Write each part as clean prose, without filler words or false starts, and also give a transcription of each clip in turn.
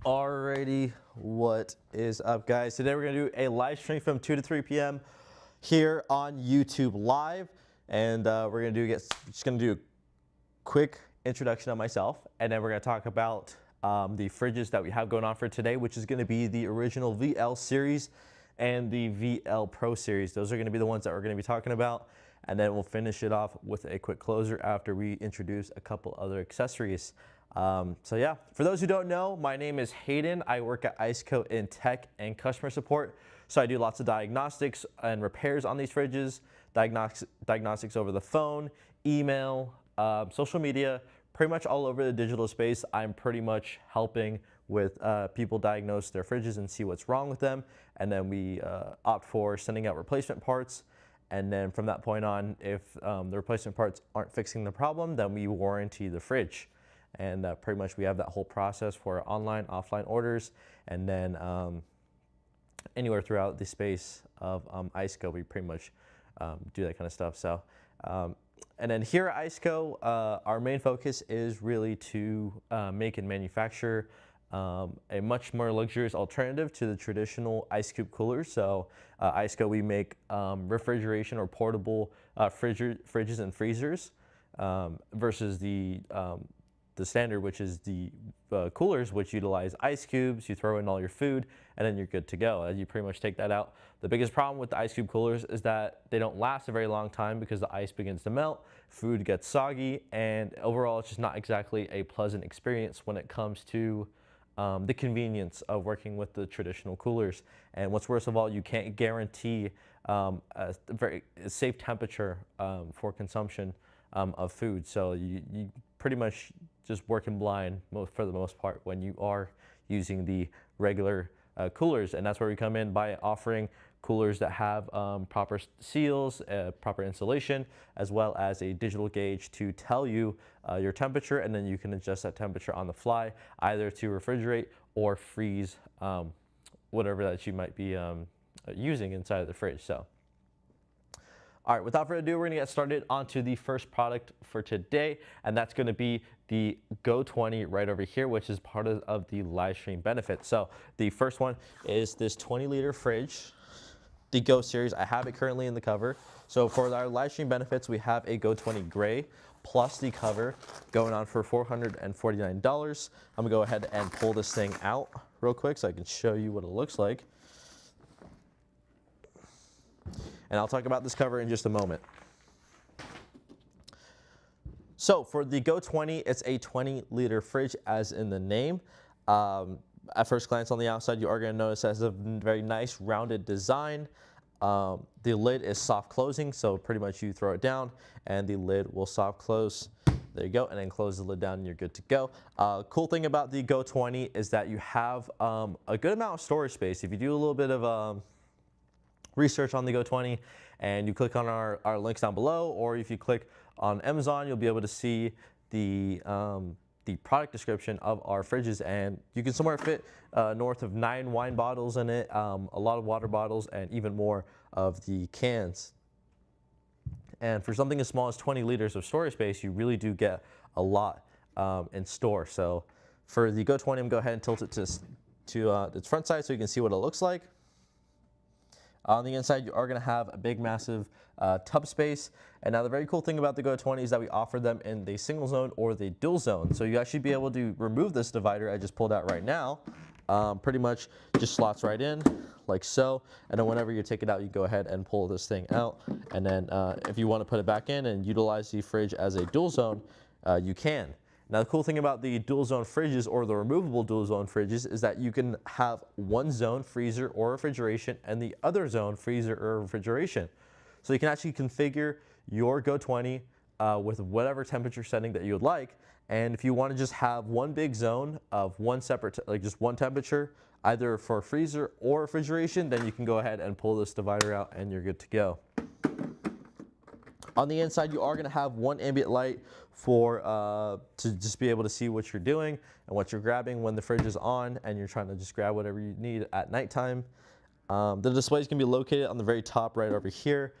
Alrighty, what is up, guys? Today we're gonna do a live stream from 2 to 3 p.m. here on YouTube Live, and we're just gonna do a quick introduction of myself, and then we're gonna talk about the fridges that we have going on for today, which is gonna be the original VL series and the VL Pro series. Those are gonna be the ones that we're gonna be talking about, and then we'll finish it off with a quick closer after we introduce a couple other accessories. So yeah, for those who don't know, my name is Hayden. I work at ICECO in tech and customer support. So I do lots of diagnostics and repairs on these fridges, diagnostics over the phone, email, social media, pretty much all over the digital space. I'm pretty much helping with people diagnose their fridges and see what's wrong with them. And then we opt for sending out replacement parts. And then from that point on, if the replacement parts aren't fixing the problem, then we warranty the fridge. And pretty much we have that whole process for online, offline orders. And then anywhere throughout the space of ICECO, we pretty much do that kind of stuff. So, and then here at ICECO, our main focus is really to make and manufacture a much more luxurious alternative to the traditional ice cube coolers. So ICECO, we make refrigeration or portable fridges and freezers versus the standard, which is the coolers, which utilize ice cubes. You throw in all your food and then you're good to go. You pretty much take that out. The biggest problem with the ice cube coolers is that they don't last a very long time because the ice begins to melt, food gets soggy, and overall it's just not exactly a pleasant experience when it comes to the convenience of working with the traditional coolers. And what's worst of all, you can't guarantee a very safe temperature for consumption of food. So you pretty much just working blind for the most part when you are using the regular coolers. And that's where we come in by offering coolers that have proper seals, proper insulation, as well as a digital gauge to tell you your temperature, and then you can adjust that temperature on the fly, either to refrigerate or freeze whatever that you might be using inside of the fridge. So, all right, without further ado, we're gonna get started onto the first product for today, and that's gonna be the Go 20 right over here, which is part of the live stream benefit. So the first one is this 20-liter fridge, the Go series. I have it currently in the cover. So for our live stream benefits, we have a Go 20 gray plus the cover going on for $449. I'm gonna go ahead and pull this thing out real quick so I can show you what it looks like. And I'll talk about this cover in just a moment. So for the Go 20, it's a 20-liter fridge, as in the name. At first glance on the outside, you are going to notice it has a very nice rounded design. The lid is soft closing, so pretty much you throw it down and the lid will soft close. There you go, and then close the lid down and you're good to go. Cool thing about the Go 20 is that you have a good amount of storage space. If you do a little bit of research on the Go 20 and you click on our links down below, or if you click on Amazon, you'll be able to see the product description of our fridges, and you can somewhere fit north of 9 wine bottles in it, a lot of water bottles, and even more of the cans. And for something as small as 20 liters of storage space, you really do get a lot in store. So for the Go 20, I'm going to go ahead and tilt it to its front side so you can see what it looks like. On the inside, you are going to have a big, massive tub space. And now the very cool thing about the Go 20 is that we offer them in the single zone or the dual zone. So you actually be able to remove this divider I just pulled out right now. Pretty much just slots right in like so. And then whenever you take it out, you go ahead and pull this thing out. And then if you want to put it back in and utilize the fridge as a dual zone, you can. Now, the cool thing about the dual zone fridges, or the removable dual zone fridges, is that you can have one zone freezer or refrigeration and the other zone freezer or refrigeration. So you can actually configure your Go 20 with whatever temperature setting that you would like. And if you want to just have one big zone of one separate, like just one temperature, either for freezer or refrigeration, then you can go ahead and pull this divider out and you're good to go. On the inside, you are going to have one ambient light for to just be able to see what you're doing and what you're grabbing when the fridge is on and you're trying to just grab whatever you need at nighttime. The display is going to be located on the very top right over here.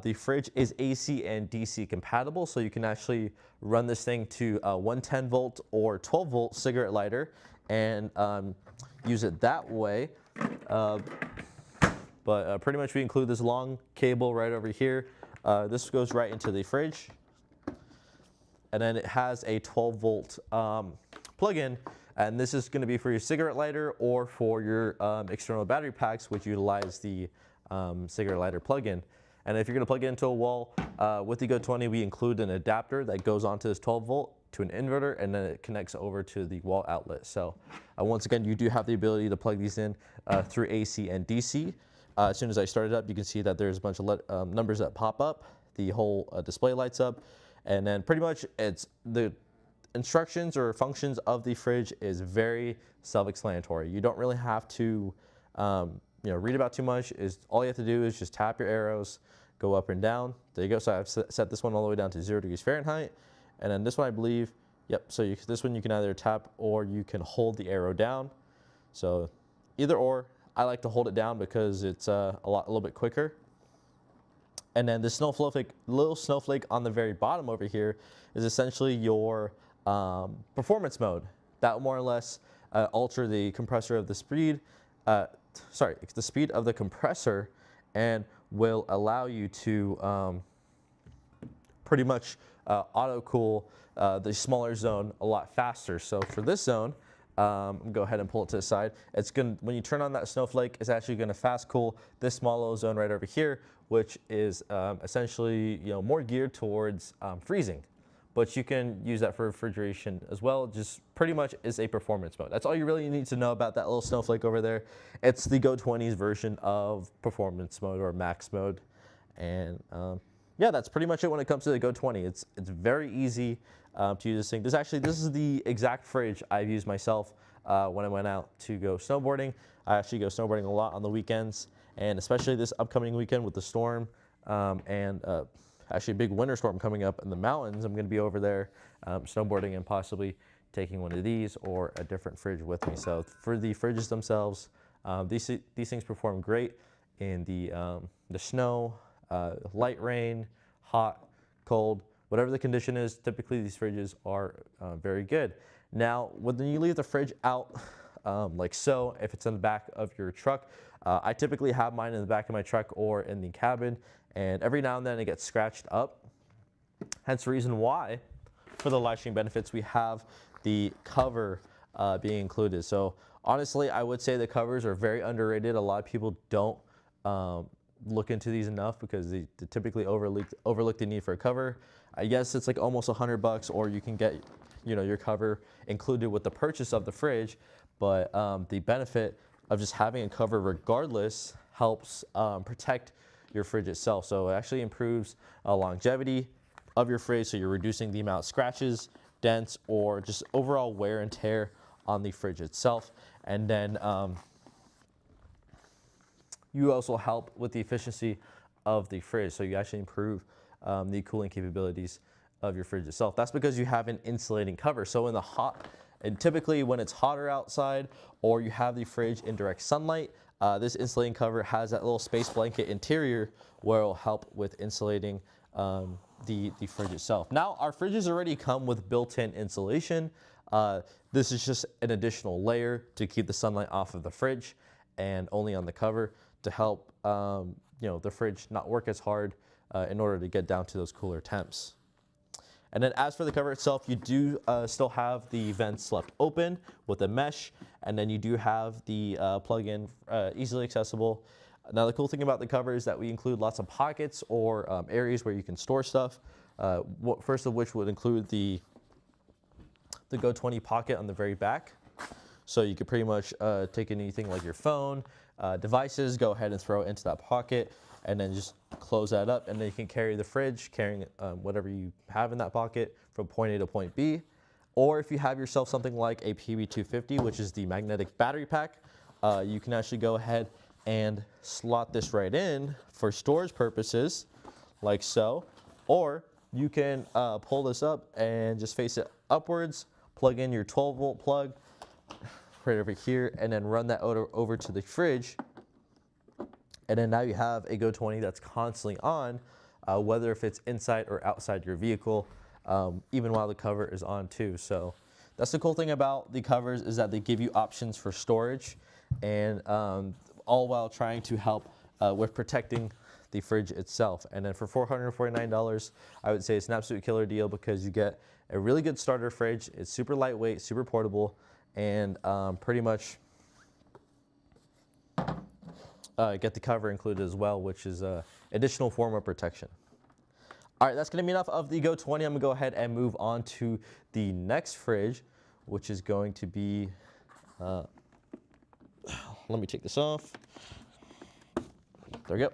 The fridge is AC and DC compatible, so you can actually run this thing to a 110 volt or 12 volt cigarette lighter and use it that way. But pretty much we include this long cable right over here. This goes right into the fridge. And then it has a 12-volt plug-in. And this is going to be for your cigarette lighter or for your external battery packs, which utilize the cigarette lighter plug-in. And if you're going to plug it into a wall, with the GO20, we include an adapter that goes onto this 12-volt to an inverter, and then it connects over to the wall outlet. So once again, you do have the ability to plug these in through AC and DC. As soon as I start it up, you can see that there's a bunch of numbers that pop up. The whole display lights up. And then pretty much it's the instructions or functions of the fridge is very self-explanatory. You don't really have to read about too much. All you have to do is just tap your arrows, go up and down. There you go. So I've set this one all the way down to 0 degrees Fahrenheit. And then this one, I believe, yep. So this one you can either tap or you can hold the arrow down. So either or. I like to hold it down because it's a little bit quicker. And then the little snowflake on the very bottom over here is essentially your performance mode. That will more or less alter the compressor of the speed, the speed of the compressor, and will allow you to pretty much auto cool the smaller zone a lot faster. So for this zone, go ahead and pull it to the side. When you turn on that snowflake, it's actually going to fast cool this small little zone right over here, which is essentially more geared towards freezing. But you can use that for refrigeration as well. Just pretty much is a performance mode. That's all you really need to know about that little snowflake over there. It's the GO20's version of performance mode or max mode. And yeah, that's pretty much it when it comes to the GO20. It's very easy to use this thing. This is the exact fridge I've used myself when I went out to go snowboarding. I actually go snowboarding a lot on the weekends, and especially this upcoming weekend with the storm and actually a big winter storm coming up in the mountains. I'm going to be over there snowboarding and possibly taking one of these or a different fridge with me. So for the fridges themselves, these things perform great in the snow, light rain, hot, cold, whatever the condition is. Typically these fridges are very good. Now, when you leave the fridge out like so, if it's in the back of your truck, I typically have mine in the back of my truck or in the cabin, and every now and then it gets scratched up. Hence the reason why, for the live stream benefits, we have the cover being included. So honestly, I would say the covers are very underrated. A lot of people don't look into these enough because they typically overlook the need for a cover. I guess it's like almost $100, or you can get your cover included with the purchase of the fridge. But the benefit of just having a cover regardless helps protect your fridge itself. So it actually improves longevity of your fridge, so you're reducing the amount of scratches, dents, or just overall wear and tear on the fridge itself. And then you also help with the efficiency of the fridge, so you actually improve the cooling capabilities of your fridge itself. That's because you have an insulating cover. So in the and typically when it's hotter outside or you have the fridge in direct sunlight, this insulating cover has that little space blanket interior where it'll help with insulating the fridge itself. Now, our fridges already come with built-in insulation. This is just an additional layer to keep the sunlight off of the fridge and only on the cover to help the fridge not work as hard in order to get down to those cooler temps. And then as for the cover itself, you do still have the vents left open with a mesh, and then you do have the plug-in easily accessible. Now the cool thing about the cover is that we include lots of pockets or areas where you can store stuff. First of which would include the GO20 pocket on the very back. So you could pretty much take anything like your phone, devices, go ahead and throw it into that pocket, and then just close that up, and then you can carry the fridge, carrying whatever you have in that pocket from point A to point B. Or if you have yourself something like a PB250, which is the magnetic battery pack, you can actually go ahead and slot this right in for storage purposes, like so. Or you can pull this up and just face it upwards, plug in your 12-volt plug right over here, and then run that over to the fridge. And then now you have a GO20 that's constantly on, whether if it's inside or outside your vehicle, even while the cover is on too. So that's the cool thing about the covers, is that they give you options for storage, and all while trying to help with protecting the fridge itself. And then for $449, I would say it's an absolute killer deal because you get a really good starter fridge. It's super lightweight, super portable, and pretty much get the cover included as well, which is an additional form of protection. All right, that's gonna be enough of the Go 20. I'm gonna go ahead and move on to the next fridge, which is going to be, let me take this off. There we go.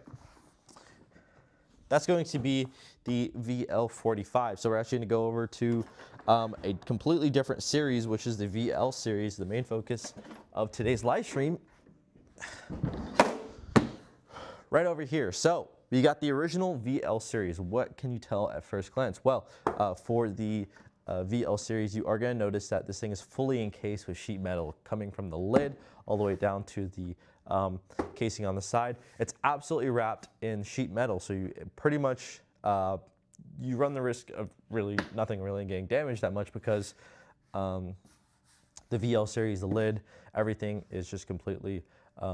That's going to be the VL45. So we're actually gonna go over to a completely different series, which is the VL series, the main focus of today's live stream. Right over here. So we got the original VL series. What can you tell at first glance? Well, for the VL series, you are going to notice that this thing is fully encased with sheet metal, coming from the lid all the way down to the casing on the side. It's absolutely wrapped in sheet metal, so you pretty much you run the risk of nothing really getting damaged that much, because the VL series, the lid, everything is just completely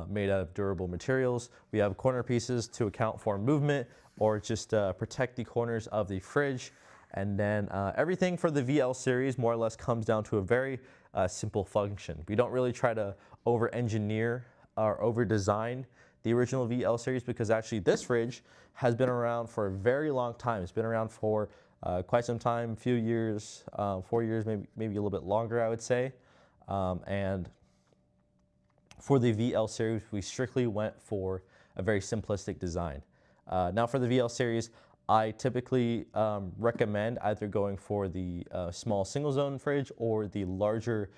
made out of durable materials. We have corner pieces to account for movement or just protect the corners of the fridge. And then everything for the VL series more or less comes down to a very simple function. We don't really try to over-engineer or over-design the original VL series, because actually this fridge has been around for a very long time. It's been around for quite some time, a few years, 4 years, maybe a little bit longer, I would say. And for the VL series, we strictly went for a very simplistic design. Now for the VL series, I typically recommend either going for the small single zone fridge or the larger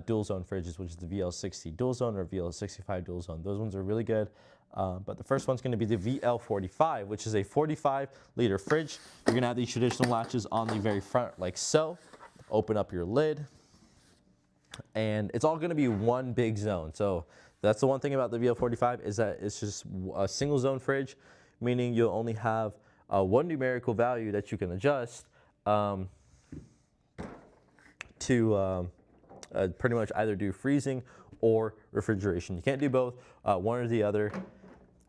dual zone fridges, which is the VL60 dual zone or VL65 dual zone. Those ones are really good. But the first one's going to be the VL45, which is a 45-liter fridge. You're going to have these traditional latches on the very front like so. Open up your lid, and it's all going to be one big zone. So that's the one thing about the VL45, is that it's just a single zone fridge, meaning you'll only have one numerical value that you can adjust to pretty much either do freezing or refrigeration. You can't do both, one or the other.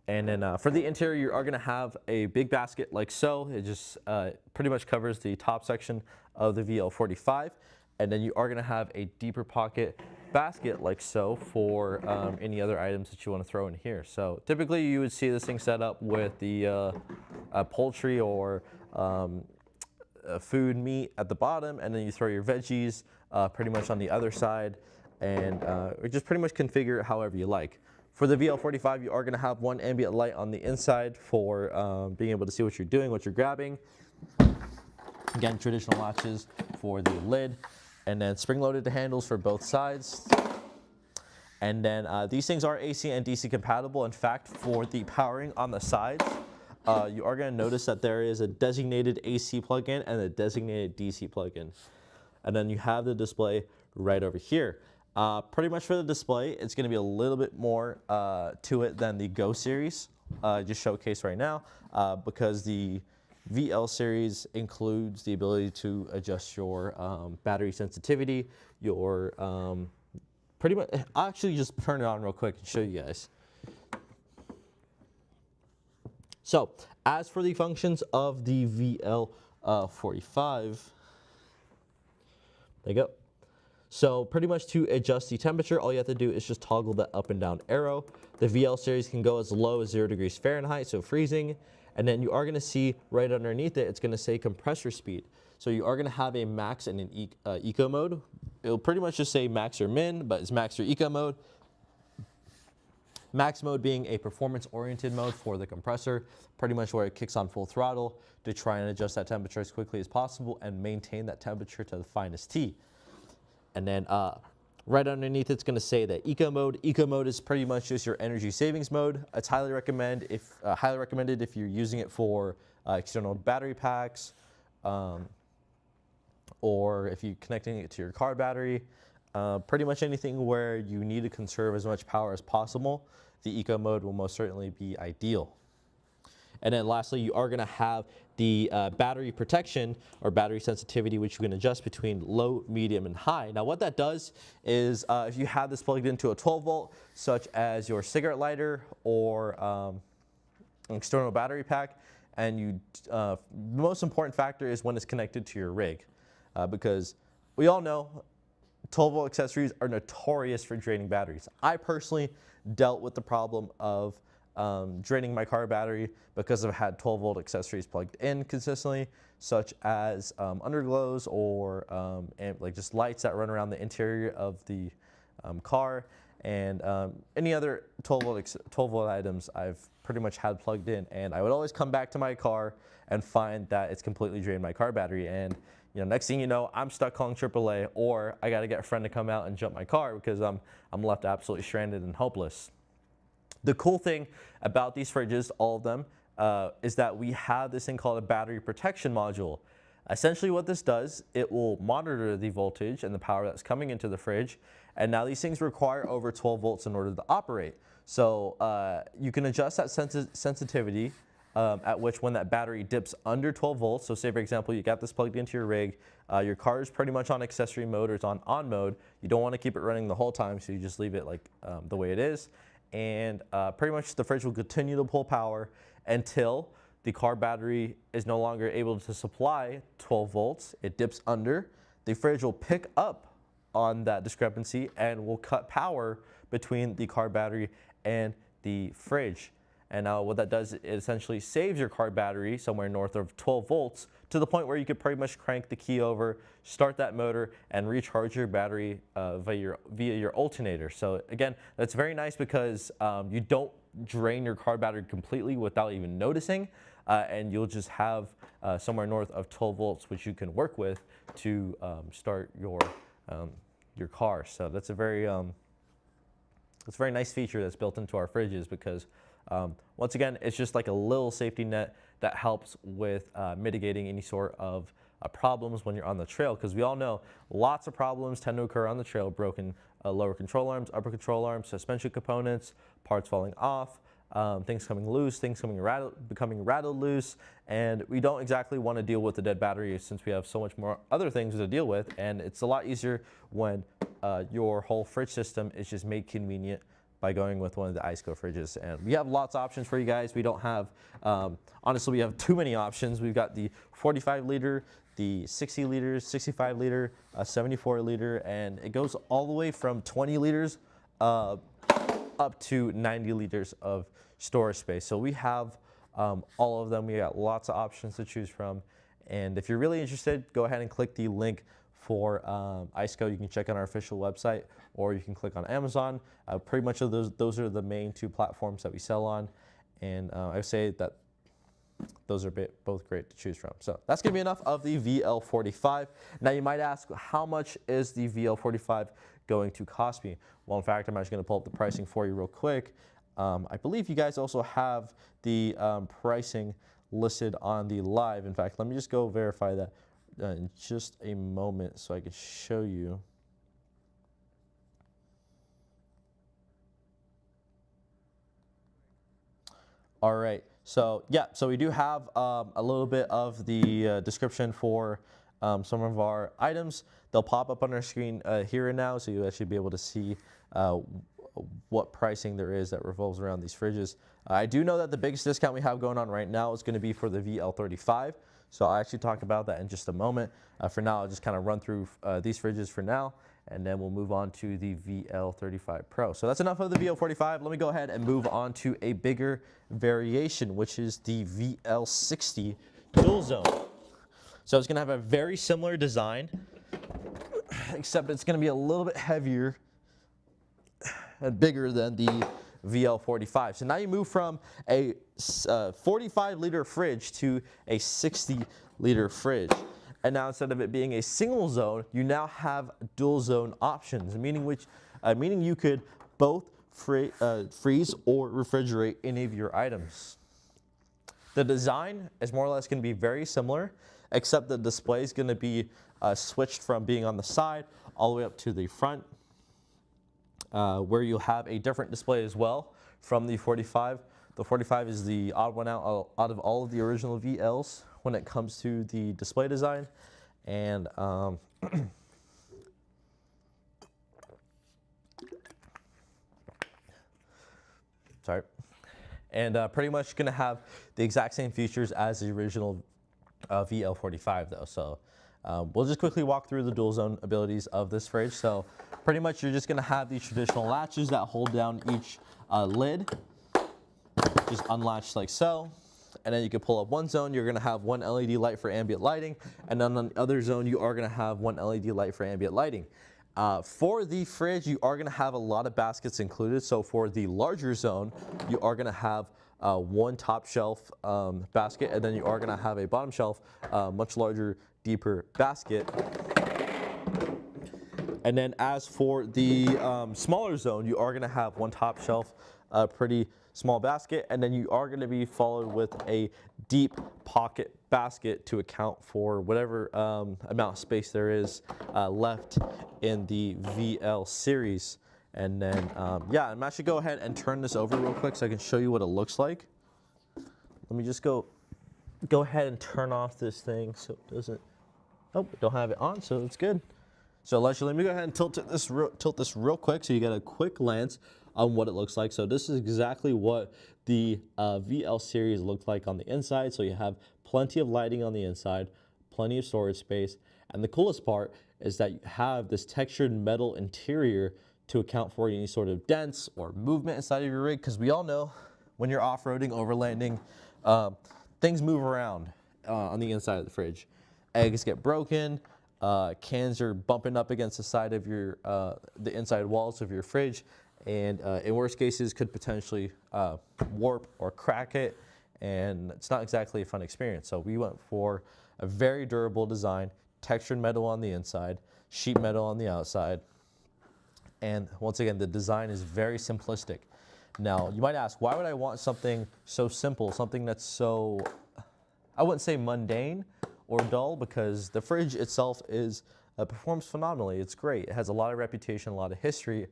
And then for the interior, you are going to have a big basket like so. It just pretty much covers the top section of the VL45. And then you are going to have a deeper pocket basket like so for any other items that you want to throw in here. So typically you would see this thing set up with the poultry or food meat at the bottom, and then you throw your veggies pretty much on the other side, and just pretty much configure it however you like. For the VL45, you are going to have one ambient light on the inside for being able to see what you're doing, what you're grabbing. Again, traditional latches for the lid, and then spring-loaded handles for both sides. And then these things are AC and DC compatible. In fact, for the powering on the sides, you are going to notice that there is a designated AC plug-in and a designated DC plug-in. And then you have the display right over here. Pretty much for the display, it's going to be a little bit more to it than the Go series, just showcased right now, because the VL series includes the ability to adjust your battery sensitivity, your pretty much. I'll actually just turn it on real quick and show you guys. So as for the functions of the VL45, there you go. So pretty much to adjust the temperature, all you have to do is just toggle the up and down arrow. The VL series can go as low as 0 degrees Fahrenheit, so freezing. And then you are going to see right underneath it, it's going to say compressor speed. So you are going to have a max and an eco mode. It'll pretty much just say max or min, but it's max or eco mode. Max mode being a performance-oriented mode for the compressor, pretty much where it kicks on full throttle to try and adjust that temperature as quickly as possible and maintain that temperature to the finest T. And then right underneath, it's going to say that eco mode. Eco mode is pretty much just your energy savings mode. It's highly recommended if you're using it for external battery packs, or if you're connecting it to your car battery. Pretty much anything where you need to conserve as much power as possible, the eco mode will most certainly be ideal. And then lastly, you are going to have the battery protection or battery sensitivity, which you can adjust between low, medium, and high. Now what that does is if you have this plugged into a 12 volt, such as your cigarette lighter or an external battery pack, and the most important factor is when it's connected to your rig, because we all know 12 volt accessories are notorious for draining batteries. I personally dealt with the problem of draining my car battery because I've had 12 volt accessories plugged in consistently, such as underglows or and like just lights that run around the interior of the car, and any other 12 volt items I've pretty much had plugged in, and I would always come back to my car and find that it's completely drained my car battery. And next thing you know, I'm stuck calling AAA, or I got to get a friend to come out and jump my car because I'm left absolutely stranded and hopeless. The cool thing about these fridges, all of them, is that we have this thing called a battery protection module. Essentially what this does, it will monitor the voltage and the power that's coming into the fridge. And now these things require over 12 volts in order to operate. So you can adjust that sensitivity at which when that battery dips under 12 volts. So say for example, you got this plugged into your rig, your car is pretty much on accessory mode or it's on mode. You don't want to keep it running the whole time, so you just leave it like the way it is. And pretty much the fridge will continue to pull power until the car battery is no longer able to supply 12 volts. It dips under. The fridge will pick up on that discrepancy and will cut power between the car battery and the fridge. And now what that does, it essentially saves your car battery somewhere north of 12 volts to the point where you could pretty much crank the key over, start that motor, and recharge your battery via your alternator. So again, that's very nice because you don't drain your car battery completely without even noticing, and you'll just have somewhere north of 12 volts, which you can work with to start your car. So that's a very nice feature that's built into our fridges because once again, it's just like a little safety net that helps with mitigating any sort of problems when you're on the trail, because we all know lots of problems tend to occur on the trail: broken lower control arms, upper control arms, suspension components, parts falling off, things coming loose, things becoming rattled loose, and we don't exactly want to deal with the dead battery since we have so much more other things to deal with. And it's a lot easier when your whole fridge system is just made convenient by going with one of the ICECO fridges. And we have lots of options for you guys. We don't have, honestly, we have too many options. We've got the 45 liter, the 60 liters, 65 liter, 74 liter, and it goes all the way from 20 liters up to 90 liters of storage space. So we have all of them. We got lots of options to choose from. And if you're really interested, go ahead and click the link for ICECO. You can check on our official website, or you can click on Amazon. Pretty much of those are the main two platforms that we sell on, and I would say that those are both great to choose from. So that's gonna be enough of the VL45. Now you might ask, how much is the VL45 going to cost me? Well, in fact, I'm actually gonna pull up the pricing for you real quick. I believe you guys also have the pricing listed on the live. In fact, let me just go verify that in just a moment so I can show you. All right, so yeah, so we do have a little bit of the description for some of our items. They'll pop up on our screen here and now, so you'll actually be able to see what pricing there is that revolves around these fridges. I do know that the biggest discount we have going on right now is going to be for the VL35. So I'll actually talk about that in just a moment. For now, I'll just kind of run through these fridges for now, and then we'll move on to the VL35 Pro. So that's enough of the VL45. Let me go ahead and move on to a bigger variation, which is the VL60 dual zone. So it's gonna have a very similar design, except it's gonna be a little bit heavier and bigger than the VL45. So now you move from a 45 liter fridge to a 60 liter fridge. And now instead of it being a single zone, you now have dual zone options, meaning you could both freeze or refrigerate any of your items. The design is more or less going to be very similar, except the display is going to be switched from being on the side all the way up to the front, where you'll have a different display as well from the 45. The 45 is the odd one out of all of the original VLs when it comes to the display design. And sorry. And pretty much going to have the exact same features as the original VL45 though. So we'll just quickly walk through the dual zone abilities of this fridge. So pretty much you're just going to have these traditional latches that hold down each lid. Just unlatched like so. And then you can pull up one zone, you're going to have one LED light for ambient lighting. And then on the other zone, you are going to have one LED light for ambient lighting. For the fridge, you are going to have a lot of baskets included. So for the larger zone, you are going to have one top shelf basket, and then you are going to have a bottom shelf, much larger, deeper basket. And then as for the smaller zone, you are going to have one top shelf, pretty small basket, and then you are going to be followed with a deep pocket basket to account for whatever amount of space there is left in the VL series. And then, yeah, I'm actually go ahead and turn this over real quick so I can show you what it looks like. Let me just go ahead and turn off this thing so it doesn't, oh, don't have it on, so it's good. So let me go ahead and tilt this real quick so you get a quick glance on what it looks like. So this is exactly what the VL series looked like on the inside. So you have plenty of lighting on the inside, plenty of storage space, and the coolest part is that you have this textured metal interior to account for any sort of dents or movement inside of your rig, because we all know when you're off-roading, overlanding, things move around on the inside of the fridge. Eggs get broken, cans are bumping up against the side of your, the inside walls of your fridge, and in worst cases could potentially warp or crack it, and it's not exactly a fun experience. So we went for a very durable design, textured metal on the inside, sheet metal on the outside, and once again, the design is very simplistic. Now, you might ask, why would I want something so simple, something that's so, I wouldn't say mundane or dull, because the fridge itself performs phenomenally. It's great. It has a lot of reputation, a lot of history,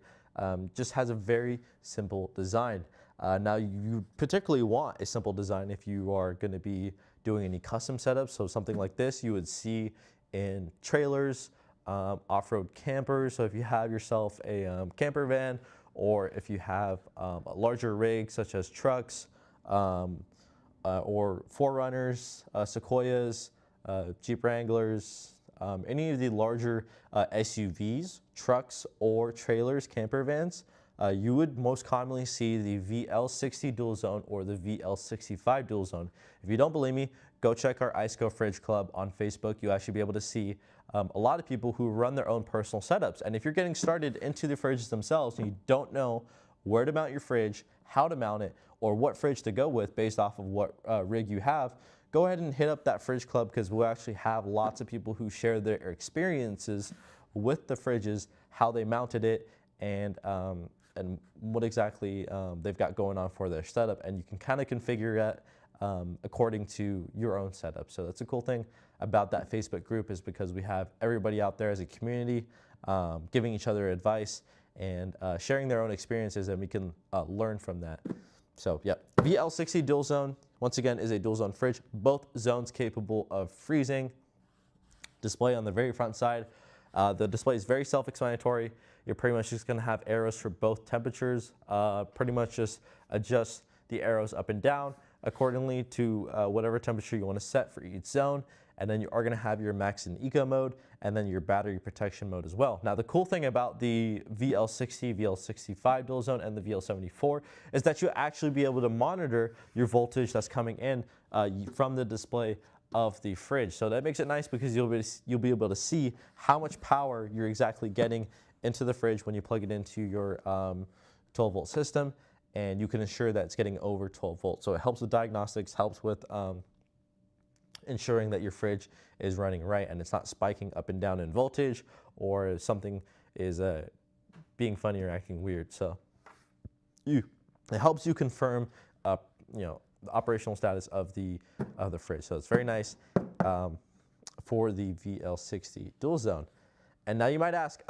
just has a very simple design. Now, you particularly want a simple design if you are going to be doing any custom setups. So something like this you would see in trailers, off-road campers. So if you have yourself a camper van, or if you have a larger rig such as trucks or Forerunners, Sequoias, Jeep Wranglers, any of the larger SUVs, trucks, or trailers, camper vans, you would most commonly see the VL60 dual zone or the VL65 dual zone. If you don't believe me, go check our ICECO Fridge Club on Facebook. You'll actually be able to see a lot of people who run their own personal setups. And if you're getting started into the fridges themselves and you don't know where to mount your fridge, how to mount it, or what fridge to go with based off of what rig you have, go ahead and hit up that Fridge Club, because we'll actually have lots of people who share their experiences with the fridges, how they mounted it, and what exactly they've got going on for their setup. And you can kind of configure it according to your own setup. So that's a cool thing about that Facebook group, is because we have everybody out there as a community giving each other advice and sharing their own experiences, and we can learn from that. So yeah, VL60 dual zone, once again, is a dual zone fridge, both zones capable of freezing. Display on the very front side. The display is very self-explanatory. You're pretty much just going to have arrows for both temperatures. Pretty much just adjust the arrows up and down accordingly to whatever temperature you want to set for each zone. And then you are going to have your max and eco mode, and then your battery protection mode as well. Now, the cool thing about the VL60, VL65 dual zone, and the VL74 is that you'll actually be able to monitor your voltage that's coming in from the display of the fridge. So that makes it nice, because you'll be able to see how much power you're exactly getting into the fridge when you plug it into your 12-volt system, and you can ensure that it's getting over 12 volts. So it helps with diagnostics, helps with ensuring that your fridge is running right and it's not spiking up and down in voltage, or something is being funny or acting weird. So it helps you confirm the operational status of the fridge. So it's very nice for the VL60 dual zone. And now you might ask,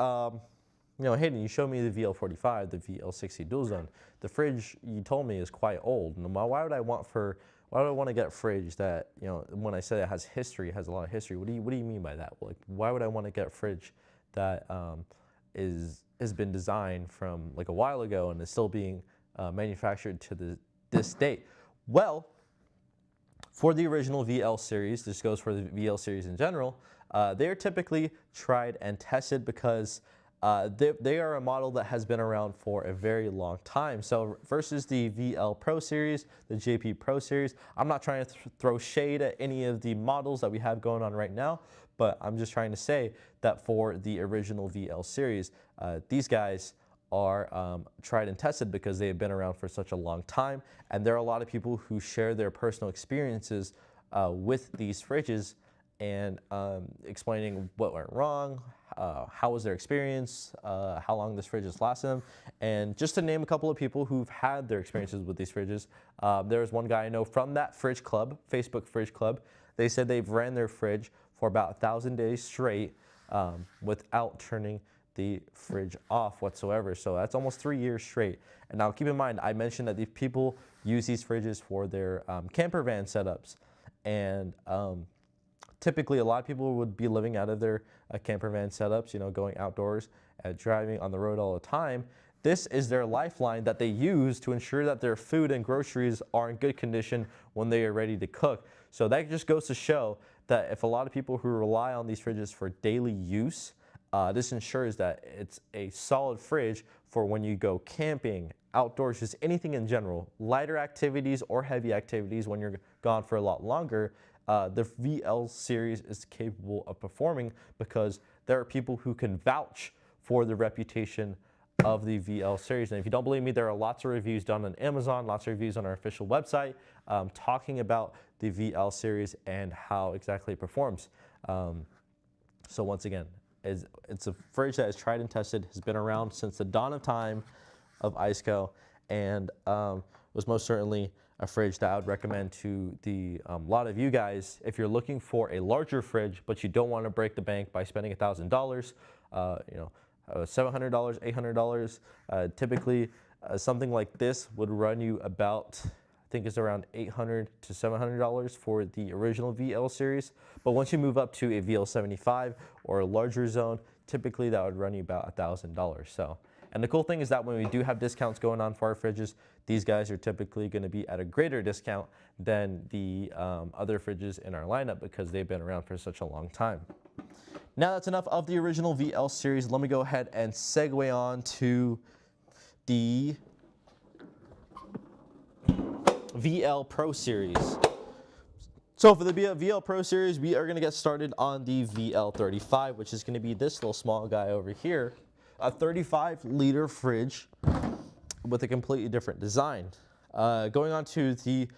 you know, Hayden, you showed me the VL45, the VL60 dual zone. The fridge you told me is quite old. And why would I want to get a fridge that, you know, when I said it has history, it has a lot of history. What do you mean by that? Like, why would I want to get a fridge that has been designed from like a while ago and is still being manufactured to this date? Well, for the original VL series, this goes for the VL series in general, they are typically tried and tested because they are a model that has been around for a very long time. So versus the VL Pro series, the JP Pro series, I'm not trying to throw shade at any of the models that we have going on right now, but I'm just trying to say that for the original VL series, these guys are tried and tested because they have been around for such a long time. And there are a lot of people who share their personal experiences with these fridges and explaining what went wrong, how was their experience, how long this fridge has lasted them. And just to name a couple of people who've had their experiences with these fridges, there's one guy I know from that fridge club, Facebook fridge club. They said they've ran their fridge for about 1,000 days straight without turning the fridge off whatsoever. So that's almost 3 years straight. And now keep in mind, I mentioned that these people use these fridges for their camper van setups. And typically a lot of people would be living out of their camper van setups, you know, going outdoors and driving on the road all the time. This is their lifeline that they use to ensure that their food and groceries are in good condition when they are ready to cook. So that just goes to show that if a lot of people who rely on these fridges for daily use, this ensures that it's a solid fridge for when you go camping, outdoors, just anything in general, lighter activities or heavy activities when you're gone for a lot longer. The VL series is capable of performing because there are people who can vouch for the reputation of the VL series. And if you don't believe me, there are lots of reviews done on Amazon, lots of reviews on our official website talking about the VL series and how exactly it performs. So once again, it's a fridge that is tried and tested, has been around since the dawn of time of ICECO, and was most certainly a fridge that I would recommend to a lot of you guys if you're looking for a larger fridge, but you don't want to break the bank by spending $1,000, you know, $700, $800. Typically, something like this would run you about, I think it's around $800 to $700 for the original VL series. But once you move up to a VL75 or a larger zone, typically that would run you about $1,000. So, and the cool thing is that when we do have discounts going on for our fridges, these guys are typically going to be at a greater discount than the other fridges in our lineup because they've been around for such a long time. Now that's enough of the original VL series. Let me go ahead and segue on to the VL Pro series. So for the VL Pro series, we are going to get started on the VL35, which is going to be this little small guy over here, a 35-liter fridge with a completely different design. Going on to the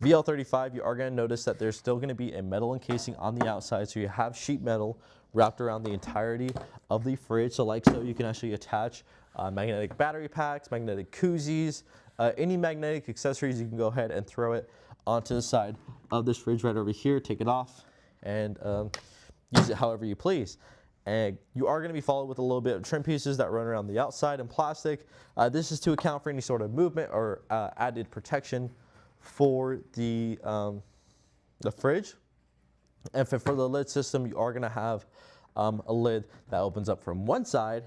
VL35, you are going to notice that there's still going to be a metal encasing on the outside, so you have sheet metal wrapped around the entirety of the fridge. So like so, you can actually attach magnetic battery packs, magnetic koozies, any magnetic accessories. You can go ahead and throw it onto the side of this fridge right over here, take it off, and use it however you please. And you are going to be followed with a little bit of trim pieces that run around the outside in plastic. This is to account for any sort of movement or added protection for the fridge. And for the lid system, you are going to have a lid that opens up from one side,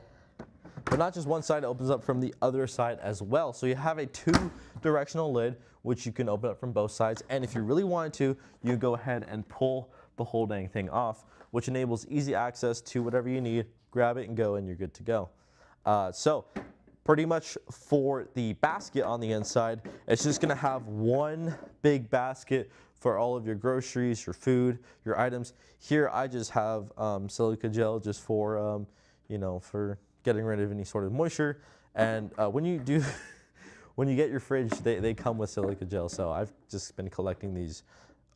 but not just one side, it opens up from the other side as well. So you have a two-directional lid, which you can open up from both sides. And if you really wanted to, you go ahead and pull the whole dang thing off, which enables easy access to whatever you need. Grab it and go, and you're good to go. So pretty much for the basket on the inside, it's just going to have one big basket for all of your groceries, your food, your items. Here I just have silica gel just for, you know, for getting rid of any sort of moisture. And when you get your fridge, they come with silica gel. So I've just been collecting these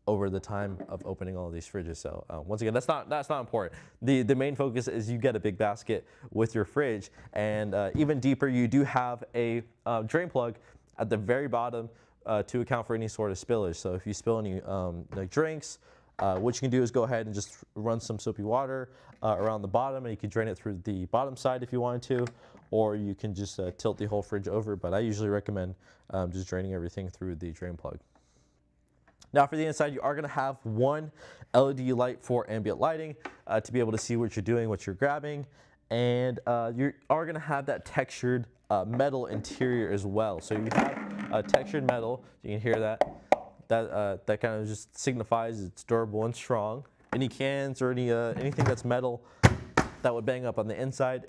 over the time of opening all of these fridges. So once again, that's not important. The main focus is you get a big basket with your fridge, and even deeper, you do have a drain plug at the very bottom to account for any sort of spillage. So if you spill any like drinks, What you can do is go ahead and just run some soapy water around the bottom, and you can drain it through the bottom side if you wanted to, or you can just tilt the whole fridge over, but I usually recommend just draining everything through the drain plug. Now for the inside, you are going to have one LED light for ambient lighting to be able to see what you're doing, what you're grabbing, and you are going to have that textured metal interior as well. So you have textured metal, you can hear that. That kind of just signifies it's durable and strong. Any cans or anything that's metal that would bang up on the inside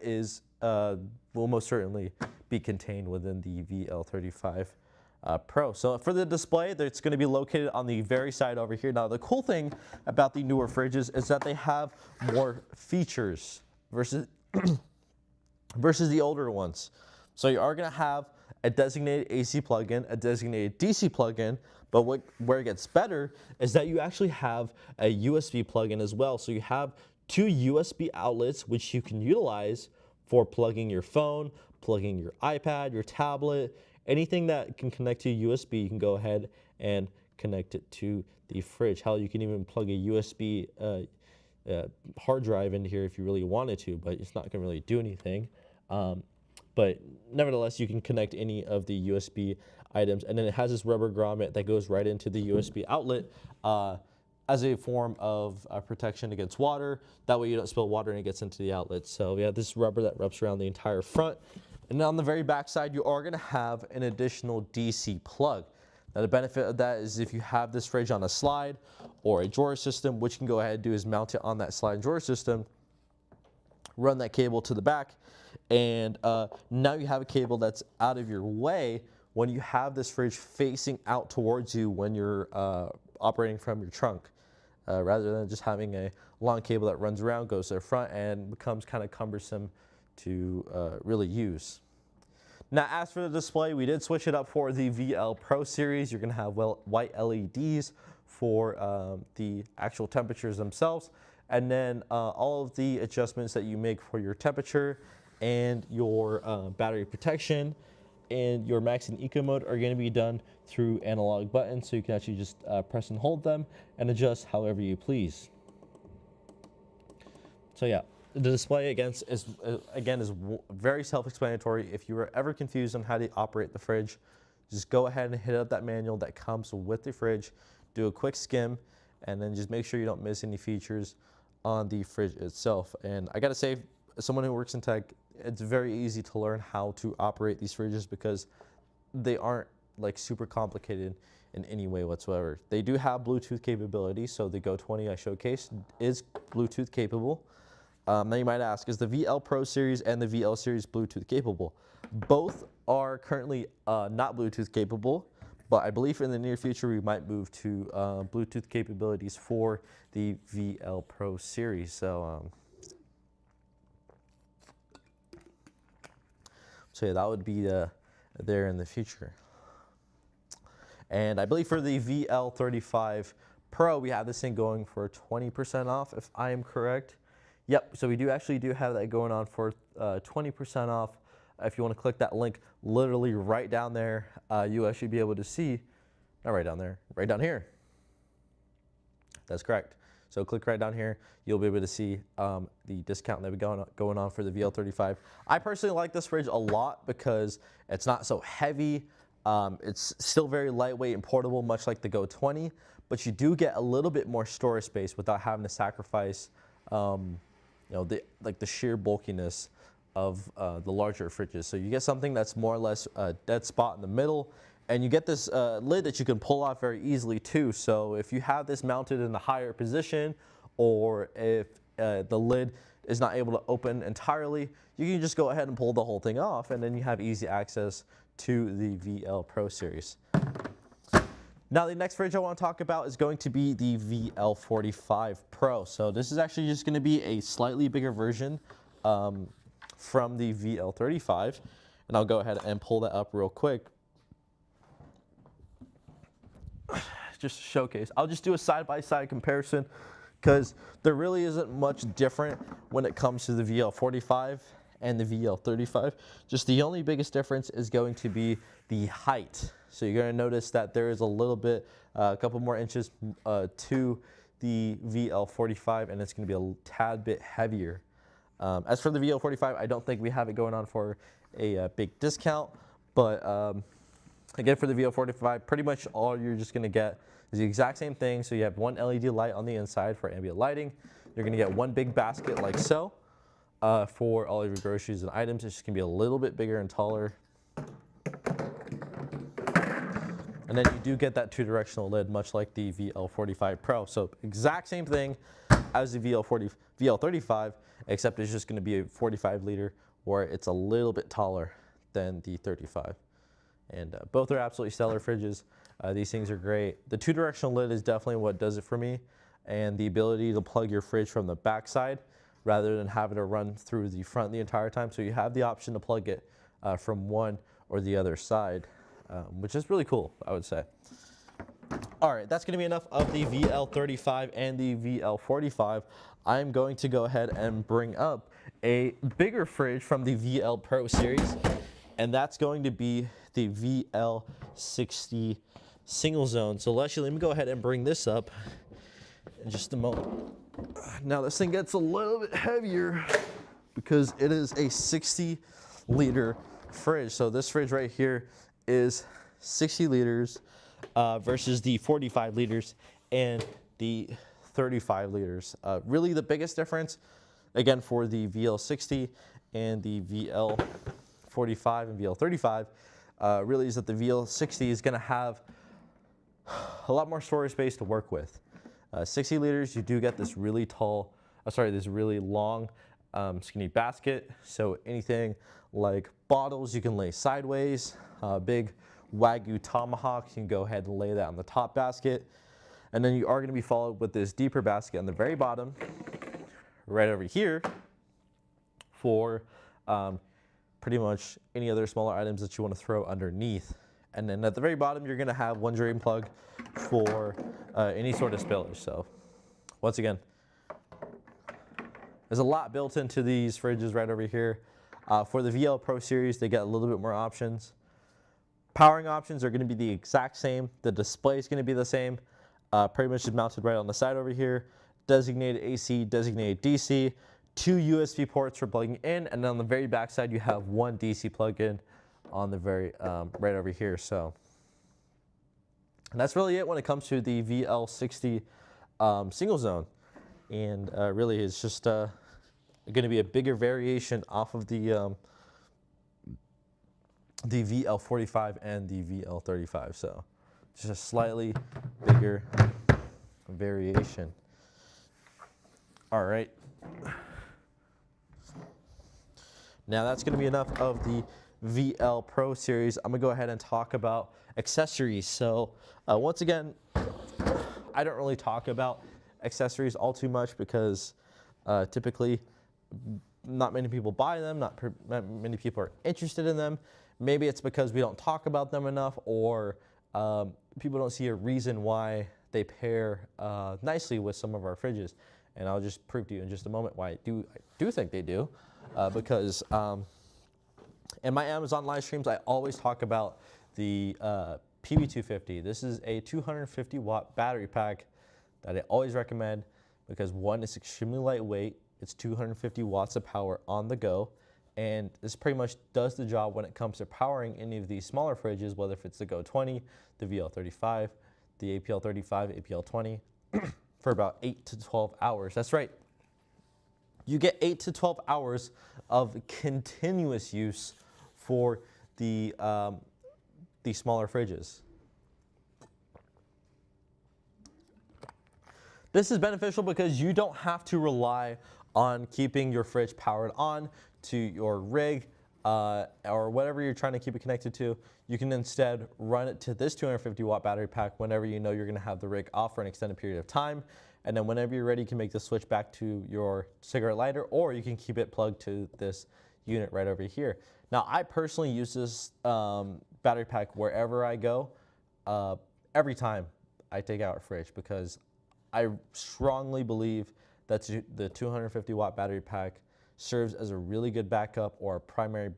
will most certainly be contained within the VL35 Pro. So for the display, it's going to be located on the very side over here. Now the cool thing about the newer fridges is that they have more features versus the older ones. So you are going to have a designated AC plug-in, a designated DC plug-in, but where it gets better is that you actually have a USB plug-in as well. So you have two USB outlets which you can utilize for plugging your phone, plugging your iPad, your tablet, anything that can connect to USB, you can go ahead and connect it to the fridge. Hell, you can even plug a USB hard drive into here if you really wanted to, but it's not gonna really do anything. But nevertheless, you can connect any of the USB items, and then it has this rubber grommet that goes right into the USB outlet as a form of protection against water. That way you don't spill water and it gets into the outlet. So we have this rubber that wraps around the entire front. And on the very back side, you are gonna have an additional DC plug. Now the benefit of that is if you have this fridge on a slide or a drawer system, what you can go ahead and do is mount it on that slide and drawer system, run that cable to the back, and now you have a cable that's out of your way when you have this fridge facing out towards you when you're operating from your trunk, rather than just having a long cable that runs around, goes to the front, and becomes kind of cumbersome to really use. Now as for the display, we did switch it up for the VL Pro series. You're going to have white LEDs for the actual temperatures themselves, and then all of the adjustments that you make for your temperature and your battery protection and your max and eco mode are going to be done through analog buttons, so you can actually just press and hold them and adjust however you please. So yeah, the display again is very self-explanatory. If you were ever confused on how to operate the fridge, just go ahead and hit up that manual that comes with the fridge, do a quick skim, and then just make sure you don't miss any features on the fridge itself. And I gotta say, as someone who works in tech, it's very easy to learn how to operate these fridges because they aren't like super complicated in any way whatsoever. They do have Bluetooth capability, so the Go 20 I showcased is Bluetooth capable. Now you might ask, is the VL Pro series and the VL series Bluetooth capable? Both are currently not Bluetooth capable, but I believe in the near future we might move to Bluetooth capabilities for the VL Pro series. So yeah, that would be there in the future. And I believe for the VL35 Pro, we have this thing going for 20% off, if I am correct. Yep, so we do have that going on for 20% off. If you want to click that link literally right down there, you actually be able to see, not right down there, right down here. That's correct. So click right down here, you'll be able to see the discount that we going on for the VL35. I personally like this fridge a lot because it's not so heavy. It's still very lightweight and portable, much like the Go 20, but you do get a little bit more storage space without having to sacrifice the sheer bulkiness of the larger fridges. So you get something that's more or less a dead spot in the middle, and you get this lid that you can pull off very easily too. So if you have this mounted in a higher position, or if the lid is not able to open entirely, you can just go ahead and pull the whole thing off, and then you have easy access to the VL Pro series. Now the next fridge I want to talk about is going to be the VL45 Pro. So this is actually just going to be a slightly bigger version from the VL35, and I'll go ahead and pull that up real quick. Just to showcase. I'll just do a side-by-side comparison because there really isn't much different when it comes to the VL45 and the VL35. Just the only biggest difference is going to be the height. So you're going to notice that there is a little bit, a couple more inches to the VL45, and it's going to be a tad bit heavier. As for the VL45, I don't think we have it going on for a big discount, but again, for the VL45, pretty much all you're just going to get is the exact same thing. So you have one LED light on the inside for ambient lighting. You're going to get one big basket like so for all of your groceries and items. It's just going to be a little bit bigger and taller. And then you do get that two-directional lid, much like the VL45 Pro. So exact same thing as the VL35, except it's just going to be a 45 liter, where it's a little bit taller than the 35. And both are absolutely stellar fridges. These things are great. The two-directional lid is definitely what does it for me, and the ability to plug your fridge from the back side rather than having to run through the front the entire time. So you have the option to plug it from one or the other side, which is really cool, I would say. All right, that's going to be enough of the VL35 and the VL45. I'm going to go ahead and bring up a bigger fridge from the VL/Pro series, and that's going to be the VL60 single zone. So Leslie, let me go ahead and bring this up in just a moment. Now this thing gets a little bit heavier because it is a 60 liter fridge. So this fridge right here is 60 liters versus the 45 liters and the 35 liters. Really the biggest difference, again, for the VL60 and the VL45 and VL35, really is that the VL60 is going to have a lot more storage space to work with. 60 liters, you do get this really tall, this really long, skinny basket. So anything like bottles, you can lay sideways. Big Wagyu tomahawk, you can go ahead and lay that on the top basket. And then you are going to be followed with this deeper basket on the very bottom, right over here, for pretty much any other smaller items that you want to throw underneath. And then at the very bottom, you're going to have one drain plug for any sort of spillage. So once again, there's a lot built into these fridges right over here. For the VL/Pro series, they get a little bit more options. Powering options are going to be the exact same. The display is going to be the same. Pretty much is mounted right on the side over here. Designated AC, designated DC, 2 USB ports for plugging in, and then on the very back side, you have one DC plug-in on the very right over here. So and that's really it when it comes to the VL60 single zone, and really it's just going to be a bigger variation off of the VL45 and the VL35. So just a slightly bigger variation. All right. Now that's going to be enough of the VL/Pro series. I'm going to go ahead and talk about accessories. So once again, I don't really talk about accessories all too much because typically not many people buy them, not many people are interested in them. Maybe it's because we don't talk about them enough, or people don't see a reason why they pair nicely with some of our fridges. And I'll just prove to you in just a moment why I do think they do. Because in my Amazon live streams, I always talk about the PB250. This is a 250 watt battery pack that I always recommend because one, it's extremely lightweight. It's 250 watts of power on the go. And this pretty much does the job when it comes to powering any of these smaller fridges, whether if it's the Go20, the VL35, the APL35, APL20, for about 8 to 12 hours. That's right. You get 8 to 12 hours of continuous use for the smaller fridges. This is beneficial because you don't have to rely on keeping your fridge powered on to your rig or whatever you're trying to keep it connected to. You can instead run it to this 250 watt battery pack whenever you know you're going to have the rig off for an extended period of time. And then whenever you're ready, you can make the switch back to your cigarette lighter, or you can keep it plugged to this unit right over here. Now, I personally use this battery pack wherever I go, every time I take out a fridge, because I strongly believe that the 250 watt battery pack serves as a really good backup or a primary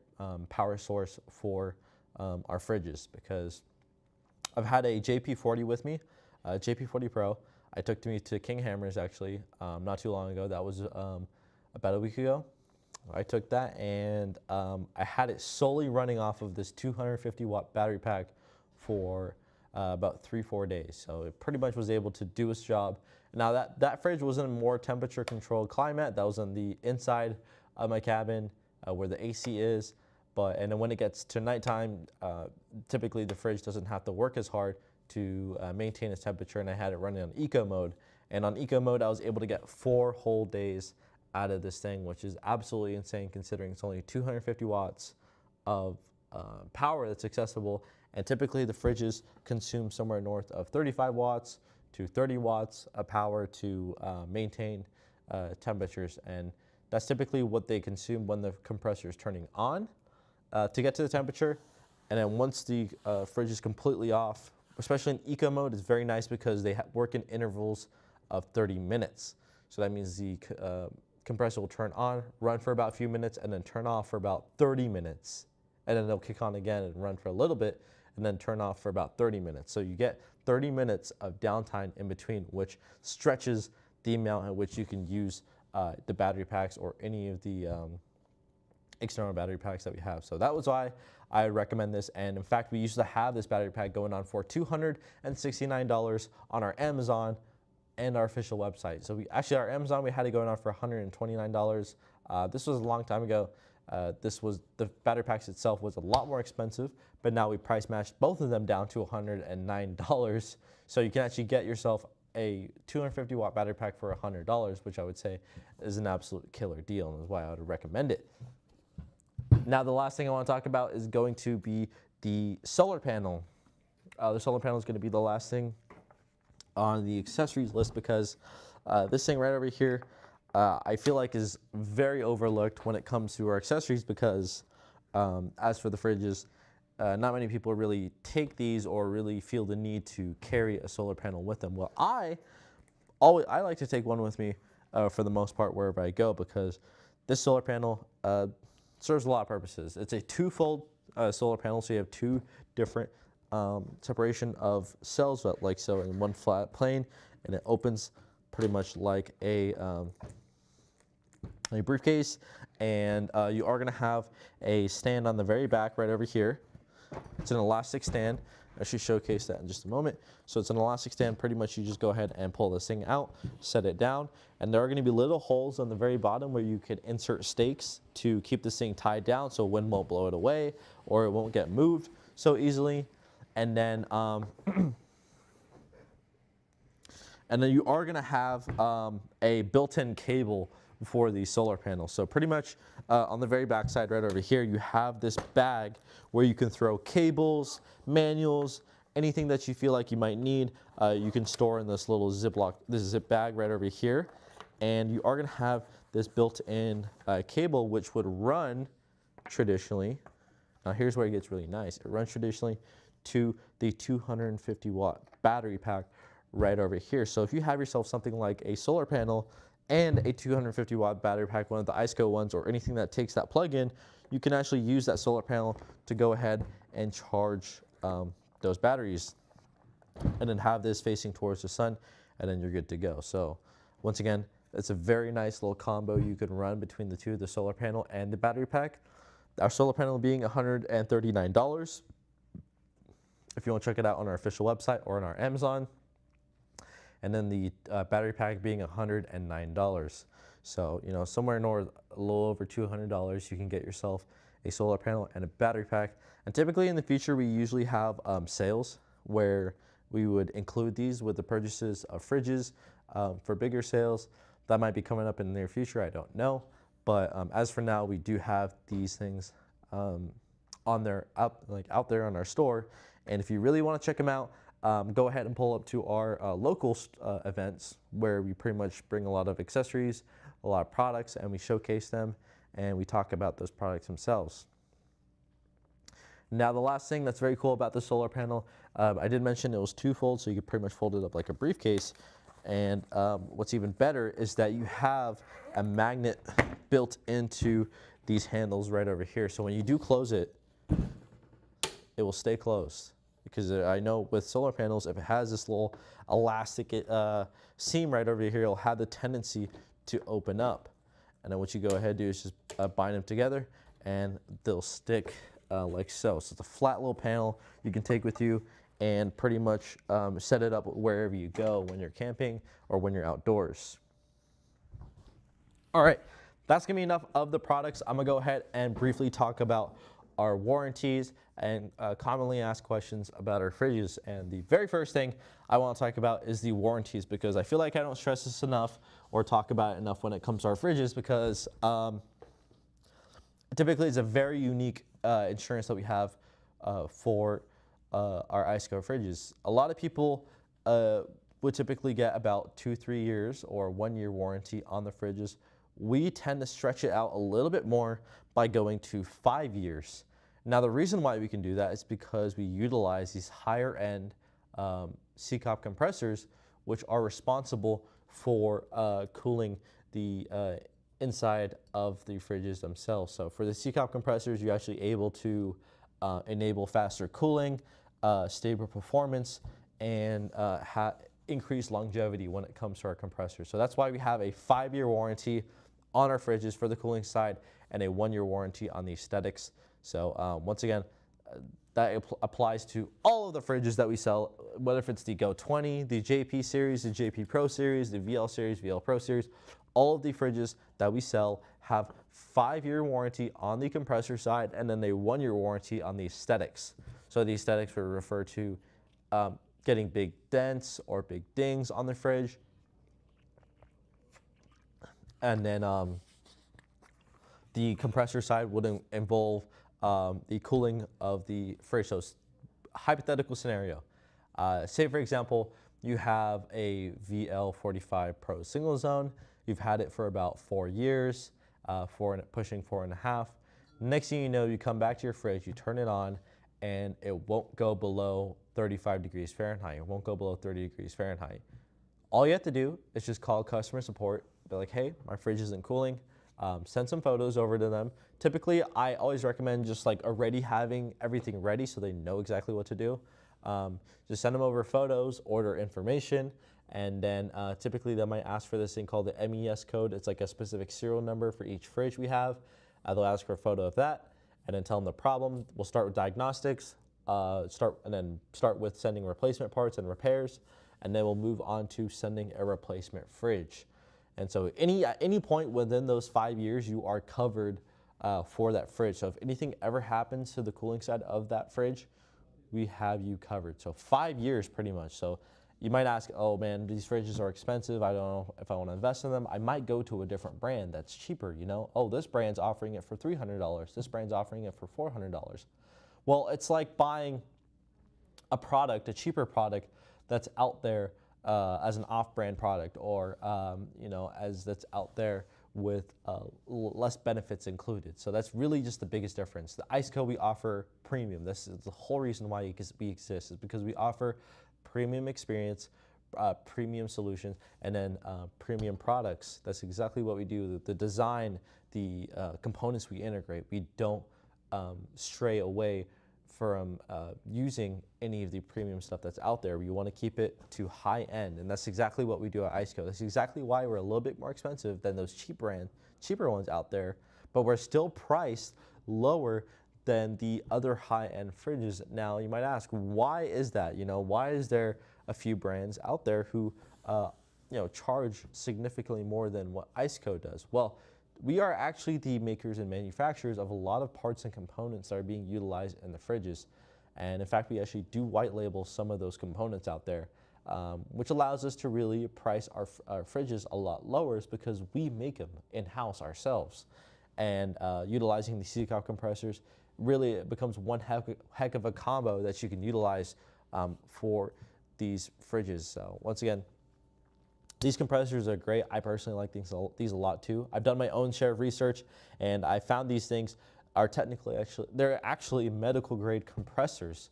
power source for our fridges, because I've had a JP40 with me, JP40 Pro. I took me to King Hammers actually not too long ago. That was about a week ago. I took that and I had it solely running off of this 250 watt battery pack for about 3-4 days. So it pretty much was able to do its job. Now that fridge was in a more temperature controlled climate. That was on the inside of my cabin where the AC is. And then when it gets to nighttime, typically the fridge doesn't have to work as hard to maintain its temperature, and I had it running on eco mode. And on eco mode, I was able to get 4 whole days out of this thing, which is absolutely insane considering it's only 250 watts of power that's accessible. And typically the fridges consume somewhere north of 35 watts to 30 watts of power to maintain temperatures. And that's typically what they consume when the compressor is turning on to get to the temperature. And then once the fridge is completely off, especially in eco mode, it's very nice because they work in intervals of 30 minutes. So that means the compressor will turn on, run for about a few minutes, and then turn off for about 30 minutes. And then it'll kick on again and run for a little bit, and then turn off for about 30 minutes. So you get 30 minutes of downtime in between, which stretches the amount at which you can use the battery packs or any of the external battery packs that we have. So that was why I recommend this. And in fact, we used to have this battery pack going on for $269 on our Amazon and our official website. So our Amazon, we had it going on for $129. This was a long time ago. The battery packs itself was a lot more expensive, but now we price matched both of them down to $109. So you can actually get yourself a 250 watt battery pack for $100, which I would say is an absolute killer deal, and is why I would recommend it. Now, the last thing I want to talk about is going to be the solar panel. The solar panel is going to be the last thing on the accessories list because this thing right over here, I feel like is very overlooked when it comes to our accessories because as for the fridges, not many people really take these or really feel the need to carry a solar panel with them. Well, I like to take one with me for the most part wherever I go because this solar panel serves a lot of purposes. It's a two-fold solar panel, so you have 2 different separation of cells, like so, in one flat plane, and it opens pretty much like a briefcase. And you are going to have a stand on the very back right over here. It's an elastic stand. I should showcase that in just a moment. So it's an elastic stand. Pretty much you just go ahead and pull this thing out, set it down, and there are going to be little holes on the very bottom where you could insert stakes to keep this thing tied down so wind won't blow it away or it won't get moved so easily. And then you are going to have a built-in cable for the solar panel. So pretty much on the very back side right over here, you have this bag where you can throw cables, manuals, anything that you feel like you might need. You can store in this little this zip bag right over here. And you are going to have this built-in cable which would run traditionally. Now here's where it gets really nice. It runs traditionally to the 250 watt battery pack right over here. So if you have yourself something like a solar panel and a 250 watt battery pack, one of the ICECO ones, or anything that takes that plug-in, you can actually use that solar panel to go ahead and charge those batteries and then have this facing towards the sun, and then you're good to go. So once again, it's a very nice little combo you can run between the two, the solar panel and the battery pack. Our solar panel being $139. If you want to check it out on our official website or on our Amazon. And then the battery pack being $109. So, you know, somewhere north, a little over $200, you can get yourself a solar panel and a battery pack. And typically in the future, we usually have sales where we would include these with the purchases of fridges for bigger sales. That might be coming up in the near future, I don't know. But as for now, we do have these things out there on our store. And if you really want to check them out, go ahead and pull up to our local events where we pretty much bring a lot of accessories, a lot of products, and we showcase them and we talk about those products themselves. Now, the last thing that's very cool about the solar panel, I did mention it was two-fold, so you could pretty much fold it up like a briefcase. And what's even better is that you have a magnet built into these handles right over here. So when you do close it, it will stay closed. because I know with solar panels, if it has this little elastic seam right over here, it'll have the tendency to open up. And then what you go ahead and do is just bind them together, and they'll stick like so. So it's a flat little panel you can take with you and pretty much set it up wherever you go when you're camping or when you're outdoors. All right, that's gonna be enough of the products. I'm gonna go ahead and briefly talk about our warranties and commonly asked questions about our fridges. And the very first thing I want to talk about is the warranties, because I feel like I don't stress this enough or talk about it enough when it comes to our fridges, because typically it's a very unique insurance that we have for our ICECO fridges. A lot of people would typically get about 2-3 years or 1 year warranty on the fridges. We tend to stretch it out a little bit more by going to 5 years. Now, the reason why we can do that is because we utilize these higher end ICECO compressors, which are responsible for cooling the inside of the fridges themselves. So for the ICECO compressors, you're actually able to enable faster cooling, stable performance, and increased longevity when it comes to our compressors. So that's why we have a 5-year warranty on our fridges for the cooling side and a 1 year warranty on the aesthetics. So once again, that applies to all of the fridges that we sell, whether if it's the Go 20, the JP series, the JP Pro series, the VL series, VL Pro series. All of the fridges that we sell have 5-year warranty on the compressor side and then a 1 year warranty on the aesthetics. So the aesthetics would refer to getting big dents or big dings on the fridge. And then the compressor side would involve the cooling of the fridge. So hypothetical scenario, say for example, you have a VL&VLpro single zone. You've had it for about 4 years, pushing 4.5. Next thing you know, you come back to your fridge, you turn it on, and it won't go below 35 degrees Fahrenheit. It won't go below 30 degrees Fahrenheit. All you have to do is just call customer support. Be like, hey, my fridge isn't cooling. Send some photos over to them. Typically, I always recommend just like already having everything ready so they know exactly what to do. Just send them over photos, order information, and then typically they might ask for this thing called the MES code. It's like a specific serial number for each fridge we have. They'll ask for a photo of that and then tell them the problem. We'll start with diagnostics, start with sending replacement parts and repairs, and then we'll move on to sending a replacement fridge. And so at any point within those 5 years, you are covered for that fridge. So if anything ever happens to the cooling side of that fridge, we have you covered. So 5 years pretty much. So you might ask, oh man, these fridges are expensive. I don't know if I want to invest in them. I might go to a different brand that's cheaper, you know? Oh, this brand's offering it for $300. This brand's offering it for $400. Well, it's like buying a product, a cheaper product that's out there as an off-brand product, or you know, as that's out there with less benefits included. So that's really just the biggest difference. The ICECO, we offer premium. This is the whole reason why we exist, is because we offer premium experience, premium solutions, and then premium products. That's exactly what we do. The design, the components we integrate, we don't stray away from using any of the premium stuff that's out there. We want to keep it to high end, and that's exactly what we do at ICECO. That's exactly why we're a little bit more expensive than those cheaper ones out there, but we're still priced lower than the other high-end fridges. Now, you might ask, why is that? You know, why is there a few brands out there who you know, charge significantly more than what ICECO does? Well, we are actually the makers and manufacturers of a lot of parts and components that are being utilized in the fridges. And in fact, we actually do white label some of those components out there, which allows us to really price our fridges a lot lower, because we make them in-house ourselves. And utilizing the ICECO compressors, really it becomes one heck of a combo that you can utilize for these fridges. So once again, these compressors are great. I personally like these a lot too. I've done my own share of research, and I found these things are they're actually medical grade compressors.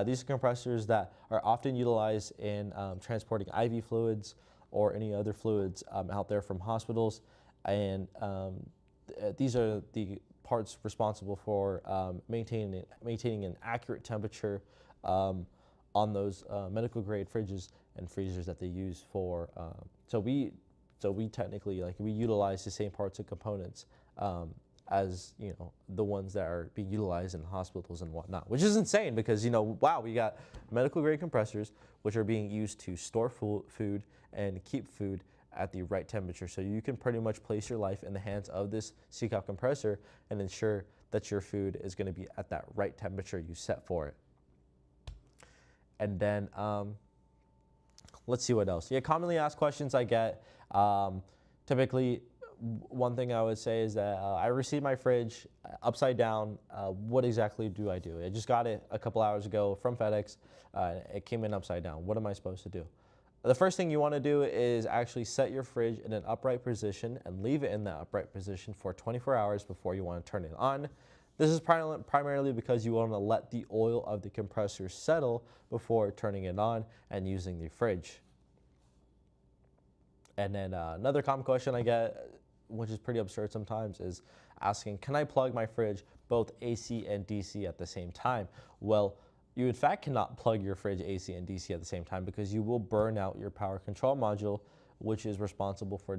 These are compressors that are often utilized in transporting IV fluids or any other fluids out there from hospitals. And these are the parts responsible for maintaining an accurate temperature on those medical grade fridges and freezers that they use for. So we technically, like, we utilize the same parts and components as, you know, the ones that are being utilized in hospitals and whatnot, which is insane because, you know, wow, we got medical grade compressors which are being used to store food and keep food at the right temperature. So you can pretty much place your life in the hands of this ICECO compressor and ensure that your food is going to be at that right temperature you set for it. And then let's see what else. Yeah, commonly asked questions I get. Typically, one thing I would say is that I received my fridge upside down. What exactly do I do? I just got it a couple hours ago from FedEx. It came in upside down. What am I supposed to do? The first thing you want to do is actually set your fridge in an upright position and leave it in that upright position for 24 hours before you want to turn it on. This is primarily because you want to let the oil of the compressor settle before turning it on and using the fridge. And then another common question I get, which is pretty absurd sometimes, is asking, can I plug my fridge both AC and DC at the same time? Well, you in fact cannot plug your fridge AC and DC at the same time because you will burn out your power control module, which is responsible for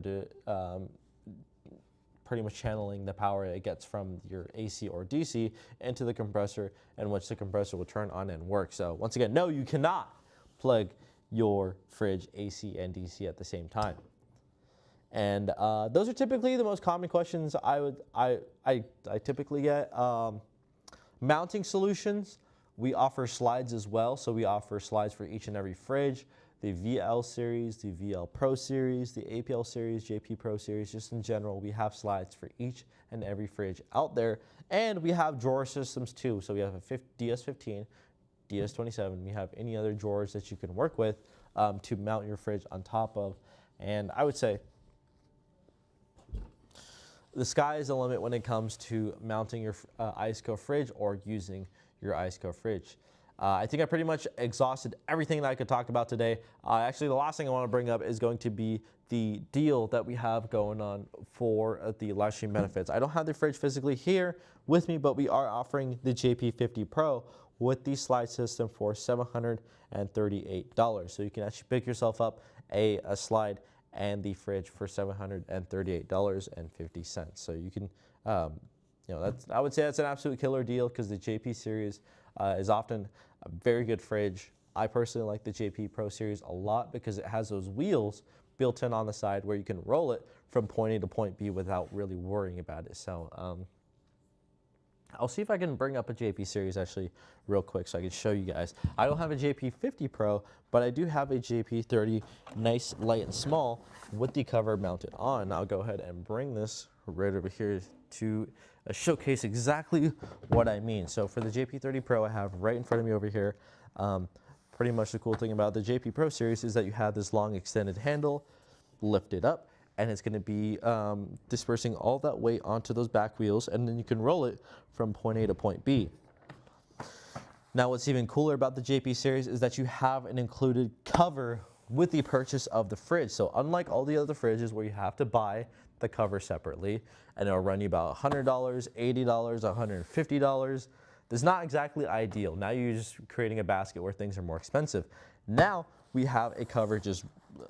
pretty much channeling the power it gets from your AC or DC into the compressor, and which the compressor will turn on and work. So once again, no, you cannot plug your fridge AC and DC at the same time. And those are typically the most common questions I typically get. Mounting solutions, we offer slides as well. So we offer slides for each and every fridge. The VL series, the VL&VLpro series, the APL series, JP Pro series, just in general, we have slides for each and every fridge out there. And we have drawer systems too. So we have a DS15, DS27. We have any other drawers that you can work with to mount your fridge on top of. And I would say the sky is the limit when it comes to mounting your ICECO fridge or using your ICECO fridge. I think I pretty much exhausted everything that I could talk about today. Actually, the last thing I want to bring up is going to be the deal that we have going on for the live stream benefits. I don't have the fridge physically here with me, but we are offering the JP50 Pro with the slide system for $738. So you can actually pick yourself up a slide and the fridge for $738.50. So you can, you know, I would say that's an absolute killer deal because the JP series is often a very good fridge. I personally like the JP Pro series a lot because it has those wheels built in on the side where you can roll it from point A to point B without really worrying about it. So I'll see if I can bring up a JP series actually real quick so I can show you guys. I don't have a JP50 Pro, but I do have a JP30 nice, light, and small with the cover mounted on. I'll go ahead and bring this right over here to showcase exactly what I mean. So for the JP30 Pro, I have right in front of me over here. Pretty much the cool thing about the JP Pro series is that you have this long extended handle, lift it up, and it's going to be dispersing all that weight onto those back wheels, and then you can roll it from point A to point B. Now, what's even cooler about the JP series is that you have an included cover with the purchase of the fridge. So unlike all the other fridges where you have to buy the cover separately, and it'll run you about $100, $80, $150, that's not exactly ideal. Now you're just creating a basket where things are more expensive. Now we have a cover just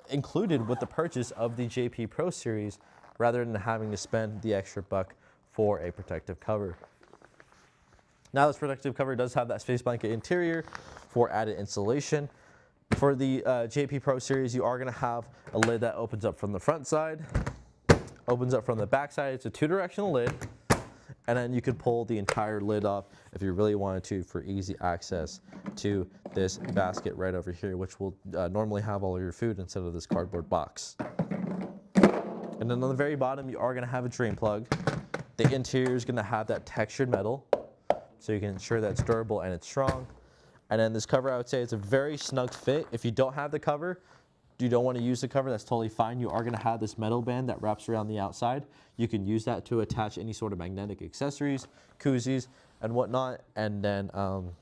included with the purchase of the JP Pro series rather than having to spend the extra buck for a protective cover. Now this protective cover does have that space blanket interior for added insulation. For the JP Pro series, you are going to have a lid that opens up from the front side, opens up from the back side. It's a two-directional lid, and then you could pull the entire lid off if you really wanted to for easy access to this basket right over here, which will normally have all of your food instead of this cardboard box. And then on the very bottom, you are going to have a drain plug. The interior is going to have that textured metal, so you can ensure that it's durable and it's strong. And then this cover, I would say it's a very snug fit. If you don't have the cover, you don't want to use the cover, that's totally fine. You are going to have this metal band that wraps around the outside. You can use that to attach any sort of magnetic accessories, koozies, and whatnot, and then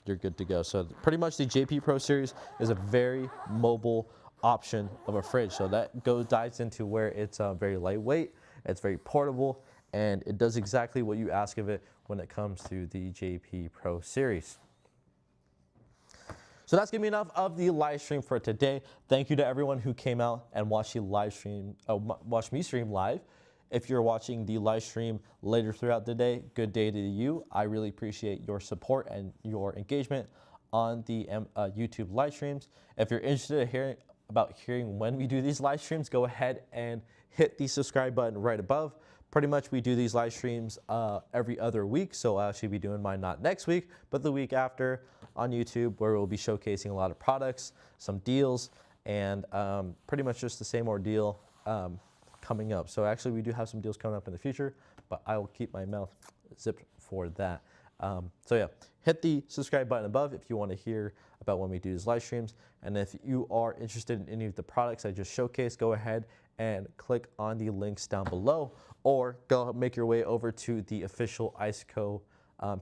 you're good to go. So pretty much the JP Pro series is a very mobile option of a fridge. So that dives into where it's very lightweight, it's very portable, and it does exactly what you ask of it when it comes to the JP Pro series. So that's gonna be enough of the live stream for today. Thank you to everyone who came out and watched the live stream, watched me stream live. If you're watching the live stream later throughout the day, good day to you. I really appreciate your support and your engagement on the YouTube live streams. If you're interested in hearing when we do these live streams, go ahead and hit the subscribe button right above. Pretty much we do these live streams every other week, so I'll actually be doing mine not next week, but the week after on YouTube, where we'll be showcasing a lot of products, some deals, and pretty much just the same ordeal coming up. So actually we do have some deals coming up in the future, but I will keep my mouth zipped for that. So yeah, hit the subscribe button above if you want to hear about when we do these live streams. And if you are interested in any of the products I just showcased, go ahead and click on the links down below, or go make your way over to the official ICECO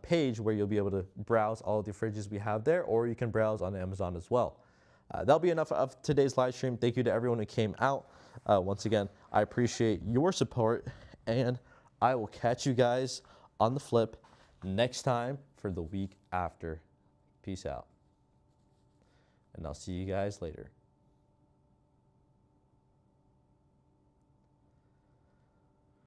page, where you'll be able to browse all of the fridges we have there, or you can browse on Amazon as well. That'll be enough of today's live stream. Thank you to everyone who came out. Once again, I appreciate your support, and I will catch you guys on the flip next time for the week after. Peace out. And I'll see you guys later.